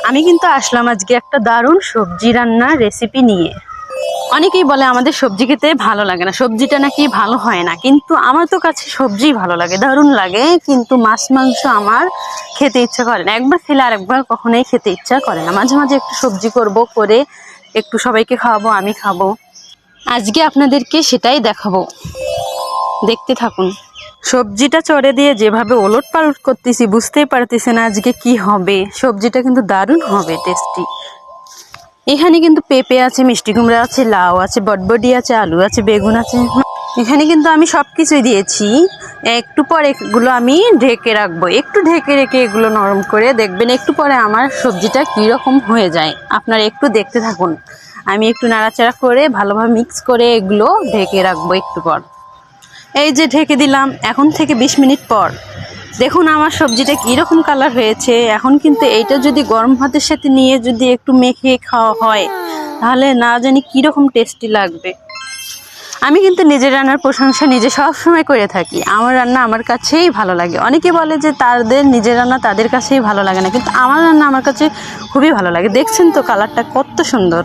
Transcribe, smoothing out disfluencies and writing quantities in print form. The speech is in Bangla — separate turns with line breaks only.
আমি কিন্তু আসলাম আজকে একটা দারুণ সবজি রান্নার রেসিপি নিয়ে। অনেকেই বলে আমাদের সবজি খেতে ভালো লাগে না, সবজিটা নাকি ভালো হয় না, কিন্তু আমার তো কাছে সবজি ভালো লাগে, দারুণ লাগে। কিন্তু মাছ মাংস আমার খেতে ইচ্ছা করে না, একবার খেলে আরেকবার কখনোই খেতে ইচ্ছা করে না। মাঝে মাঝে একটু সবজি করব, করে একটু সবাইকে খাওয়াবো, আমি খাবো। আজকে আপনাদেরকে সেটাই দেখাবো, দেখতে থাকুন। সবজিটা চড়ে দিয়ে যেভাবে ওলট পালট করতেছি বুঝতেই পারতেছি না আজকে কি হবে। সবজিটা কিন্তু দারুণ হবে, টেস্টি। এখানে কিন্তু পেঁপে আছে, মিষ্টি কুমড়া আছে, লাউ আছে, বটবডি আছে, আলু আছে, বেগুন আছে। এখানে কিন্তু আমি সব কিছুই দিয়েছি। একটু পরে এগুলো আমি ঢেকে রাখবো, একটু ঢেকে রেখে এগুলো নরম করে দেখবেন একটু পরে আমার সবজিটা কীরকম হয়ে যায়। আপনারা একটু দেখতে থাকুন। আমি একটু নাড়াচাড়া করে ভালোভাবে মিক্স করে এগুলো ঢেকে রাখবো একটু পর। এই যে ঢেকে দিলাম, এখন থেকে 20 মিনিট পর দেখুন আমার সবজিটা কীরকম কালার হয়েছে। এখন কিন্তু এইটা যদি গরম ভাতের সাথে নিয়ে যদি একটু মেখে খাওয়া হয় তাহলে না জানি কীরকম টেস্টি লাগবে। আমি কিন্তু নিজের রান্নার প্রশংসা নিজে সবসময় করে থাকি। আমার রান্না আমার কাছেই ভালো লাগে। অনেকে বলে যে তাদের নিজের রান্না তাদের কাছেই ভালো লাগে না, কিন্তু আমার রান্না আমার কাছে খুবই ভালো লাগে। দেখছেন তো কালারটা কত সুন্দর।